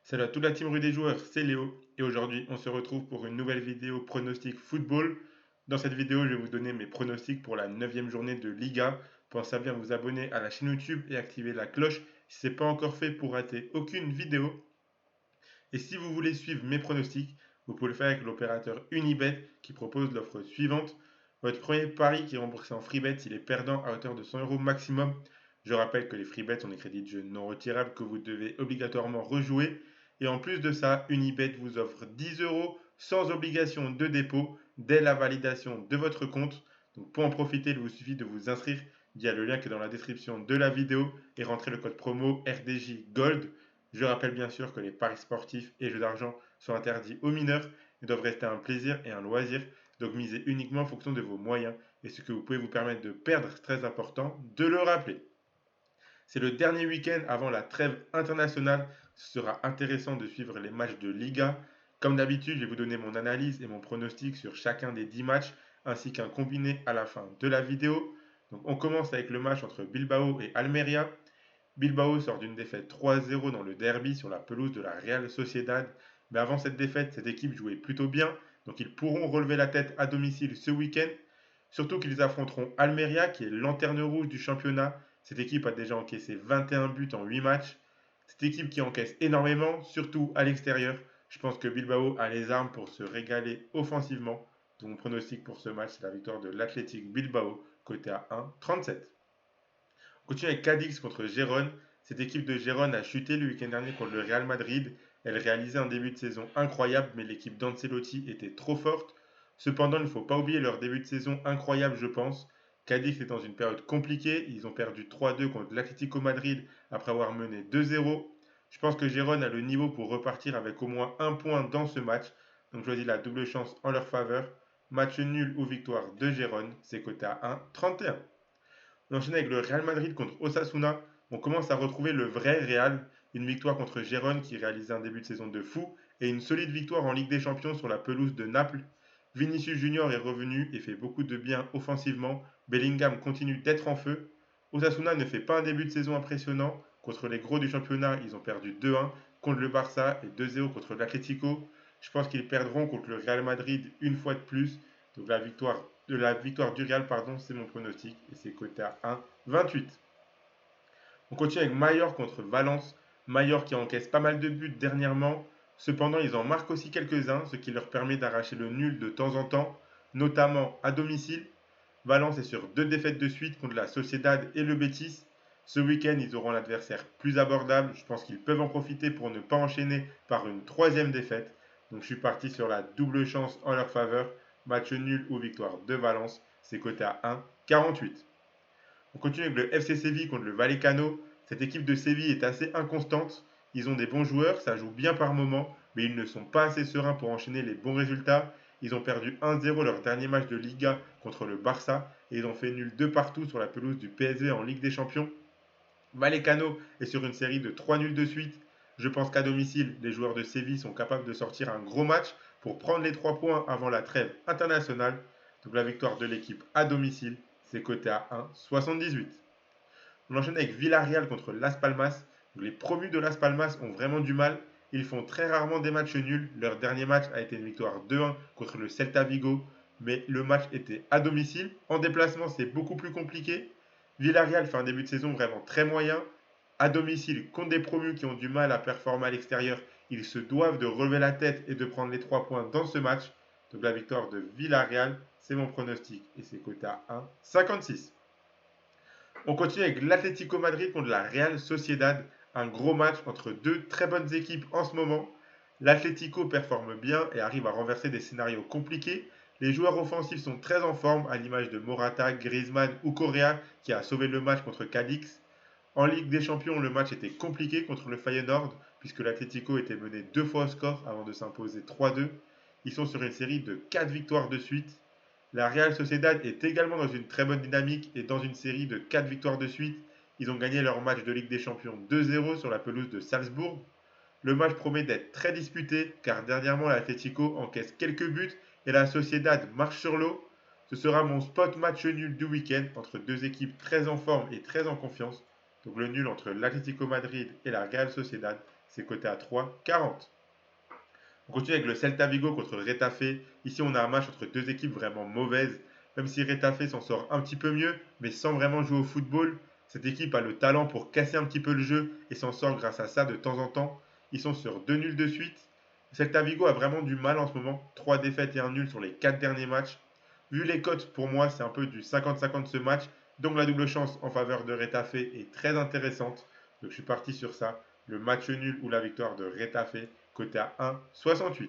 Salut à toute la team rue des joueurs, c'est Léo et aujourd'hui on se retrouve pour une nouvelle vidéo pronostic football. Dans cette vidéo je vais vous donner mes pronostics pour la 9e journée de Liga. Pensez à bien vous abonner à la chaîne YouTube et activer la cloche si ce n'est pas encore fait pour rater aucune vidéo. Et si vous voulez suivre mes pronostics, vous pouvez le faire avec l'opérateur Unibet qui propose l'offre suivante. Votre premier pari qui est remboursé en freebet s'il est perdant à hauteur de 100 euros maximum. Je rappelle que les freebets sont des crédits de jeu non retirables que vous devez obligatoirement rejouer. Et en plus de ça, Unibet vous offre 10 euros sans obligation de dépôt dès la validation de votre compte. Donc pour en profiter, il vous suffit de vous inscrire via le lien qui est dans la description de la vidéo et rentrer le code promo RDJ Gold. Je rappelle bien sûr que les paris sportifs et jeux d'argent sont interdits aux mineurs et doivent rester un plaisir et un loisir, donc misez uniquement en fonction de vos moyens et ce que vous pouvez vous permettre de perdre, c'est très important de le rappeler. C'est le dernier week-end avant la trêve internationale, ce sera intéressant de suivre les matchs de Liga. Comme d'habitude, je vais vous donner mon analyse et mon pronostic sur chacun des 10 matchs, ainsi qu'un combiné à la fin de la vidéo. Donc on commence avec le match entre Bilbao et Almeria. Bilbao sort d'une défaite 3-0 dans le derby sur la pelouse de la Real Sociedad. Mais avant cette défaite, cette équipe jouait plutôt bien, donc ils pourront relever la tête à domicile ce week-end. Surtout qu'ils affronteront Almeria, qui est lanterne rouge du championnat. Cette équipe a déjà encaissé 21 buts en 8 matchs. Cette équipe qui encaisse énormément, surtout à l'extérieur. Je pense que Bilbao a les armes pour se régaler offensivement. Donc mon pronostic pour ce match, c'est la victoire de l'Athletic Bilbao, côté à 1,37. On continue avec Cadix contre Gérone. Cette équipe de Gérone a chuté le week-end dernier contre le Real Madrid. Elle réalisait un début de saison incroyable, mais l'équipe d'Ancelotti était trop forte. Cependant, il ne faut pas oublier leur début de saison incroyable, je pense. Cadix est dans une période compliquée. Ils ont perdu 3-2 contre l'Atlético Madrid après avoir mené 2-0. Je pense que Gérone a le niveau pour repartir avec au moins un point dans ce match. Donc je choisis la double chance en leur faveur. Match nul ou victoire de Gérone, c'est coté à 1,31. On enchaîne avec le Real Madrid contre Osasuna. On commence à retrouver le vrai Real. Une victoire contre Gérone qui réalisait un début de saison de fou et une solide victoire en Ligue des Champions sur la pelouse de Naples. Vinicius Junior est revenu et fait beaucoup de bien offensivement. Bellingham continue d'être en feu. Osasuna ne fait pas un début de saison impressionnant. Contre les gros du championnat, ils ont perdu 2-1 contre le Barça et 2-0 contre l'Atlético. Je pense qu'ils perdront contre le Real Madrid une fois de plus. Donc la victoire du Real, pardon, c'est mon pronostic et c'est coté à 1,28. On continue avec Mayor contre Valence. Mayor qui encaisse pas mal de buts dernièrement. Cependant, ils en marquent aussi quelques-uns, ce qui leur permet d'arracher le nul de temps en temps, notamment à domicile. Valence est sur 2 défaites de suite contre la Sociedad et le Betis. Ce week-end, ils auront l'adversaire plus abordable. Je pense qu'ils peuvent en profiter pour ne pas enchaîner par une troisième défaite. Donc je suis parti sur la double chance en leur faveur. Match nul ou victoire de Valence. C'est coté à 1,48. On continue avec le FC Séville contre le Vallecano. Cette équipe de Séville est assez inconstante. Ils ont des bons joueurs, ça joue bien par moment, mais ils ne sont pas assez sereins pour enchaîner les bons résultats. Ils ont perdu 1-0 leur dernier match de Liga contre le Barça et ils ont fait nul 2 partout sur la pelouse du PSG en Ligue des Champions. Vallecano est sur une série de 3 nuls de suite. Je pense qu'à domicile, les joueurs de Séville sont capables de sortir un gros match pour prendre les 3 points avant la trêve internationale. Donc la victoire de l'équipe à domicile, c'est coté à 1,78. On enchaîne avec Villarreal contre Las Palmas. Les promus de Las Palmas ont vraiment du mal. Ils font très rarement des matchs nuls. Leur dernier match a été une victoire 2-1 contre le Celta Vigo. Mais le match était à domicile. En déplacement, c'est beaucoup plus compliqué. Villarreal fait un début de saison vraiment très moyen. À domicile, contre des promus qui ont du mal à performer à l'extérieur, ils se doivent de relever la tête et de prendre les 3 points dans ce match. Donc la victoire de Villarreal, c'est mon pronostic et c'est coté à 1,56. On continue avec l'Atlético Madrid contre la Real Sociedad. Un gros match entre deux très bonnes équipes en ce moment. L'Atlético performe bien et arrive à renverser des scénarios compliqués. Les joueurs offensifs sont très en forme, à l'image de Morata, Griezmann ou Correa qui a sauvé le match contre Cadix. En Ligue des Champions, le match était compliqué contre le Feyenoord puisque l'Atlético était mené 2 fois au score avant de s'imposer 3-2. Ils sont sur une série de 4 victoires de suite. La Real Sociedad est également dans une très bonne dynamique et dans une série de 4 victoires de suite. Ils ont gagné leur match de Ligue des Champions 2-0 sur la pelouse de Salzbourg. Le match promet d'être très disputé car dernièrement l'Atlético encaisse quelques buts et la Sociedad marche sur l'eau. Ce sera mon spot match nul du week-end entre deux équipes très en forme et très en confiance. Donc le nul entre l'Atlético Madrid et la Real Sociedad, c'est coté à 3,40. On continue avec le Celta Vigo contre le Retafe. Ici, on a un match entre deux équipes vraiment mauvaises. Même si Retafe s'en sort un petit peu mieux, mais sans vraiment jouer au football, cette équipe a le talent pour casser un petit peu le jeu et s'en sort grâce à ça de temps en temps. Ils sont sur 2 nuls de suite. Celta Vigo a vraiment du mal en ce moment. 3 défaites et un nul sur les 4 derniers matchs. Vu les cotes, pour moi, c'est un peu du 50-50 ce match. Donc la double chance en faveur de Retafe est très intéressante. Donc je suis parti sur ça. Le match nul ou la victoire de Retafe, coté à 1,68.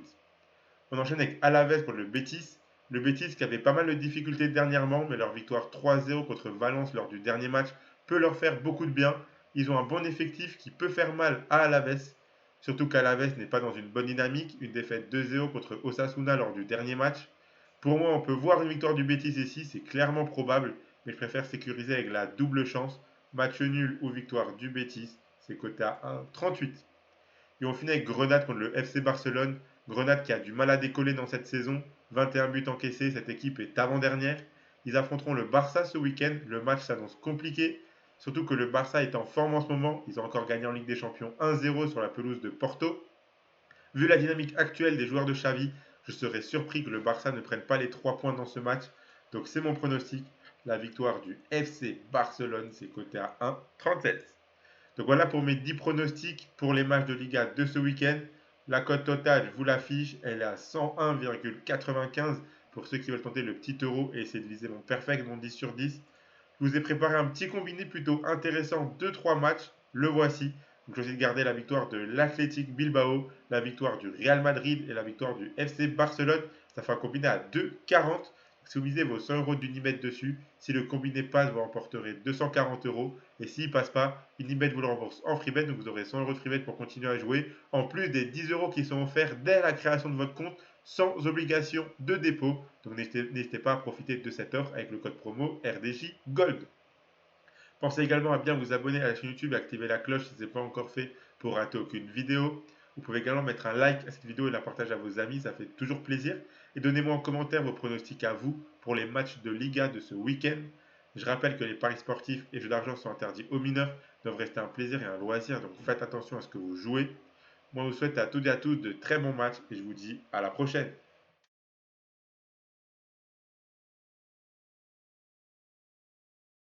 On enchaîne avec Alaves pour le Betis. Le Betis qui avait pas mal de difficultés dernièrement, mais leur victoire 3-0 contre Valence lors du dernier match peut leur faire beaucoup de bien. Ils ont un bon effectif qui peut faire mal à Alaves. Surtout qu'Alaves n'est pas dans une bonne dynamique. Une défaite 2-0 contre Osasuna lors du dernier match. Pour moi, on peut voir une victoire du Betis ici, c'est clairement probable, mais je préfère sécuriser avec la double chance. Match nul ou victoire du Betis, c'est coté à 1,38. Et on finit avec Grenade contre le FC Barcelone. Grenade qui a du mal à décoller dans cette saison. 21 buts encaissés, cette équipe est avant-dernière. Ils affronteront le Barça ce week-end. Le match s'annonce compliqué. Surtout que le Barça est en forme en ce moment. Ils ont encore gagné en Ligue des Champions 1-0 sur la pelouse de Porto. Vu la dynamique actuelle des joueurs de Xavi, je serais surpris que le Barça ne prenne pas les 3 points dans ce match. Donc c'est mon pronostic. La victoire du FC Barcelone, c'est coté à 1,37. Donc voilà pour mes 10 pronostics pour les matchs de Liga de ce week-end. La cote totale, je vous l'affiche, elle est à 101,95 pour ceux qui veulent tenter le petit euro et essayer de viser mon perfect, mon 10 sur 10. Je vous ai préparé un petit combiné plutôt intéressant de 3 matchs. Le voici. Donc j'ai essayé de garder la victoire de l'Athletic Bilbao, la victoire du Real Madrid et la victoire du FC Barcelone. Ça fait un combiné à 2,40. Si vous misez vos 100 euros d'Unibet dessus, si le combiné passe, vous remporterez 240 euros. Et s'il passe pas, Unibet vous le rembourse en freebet. Donc vous aurez 100 euros de freebet pour continuer à jouer. En plus des 10 euros qui sont offerts dès la création de votre compte sans obligation de dépôt. Donc n'hésitez pas à profiter de cette offre avec le code promo RDJ Gold. Pensez également à bien vous abonner à la chaîne YouTube et activer la cloche si ce n'est pas encore fait pour rater aucune vidéo. Vous pouvez également mettre un like à cette vidéo et la partager à vos amis, ça fait toujours plaisir. Et donnez-moi en commentaire vos pronostics à vous pour les matchs de Liga de ce week-end. Je rappelle que les paris sportifs et jeux d'argent sont interdits aux mineurs, doivent rester un plaisir et un loisir, donc faites attention à ce que vous jouez. Moi, je vous souhaite à toutes et à tous de très bons matchs et je vous dis à la prochaine.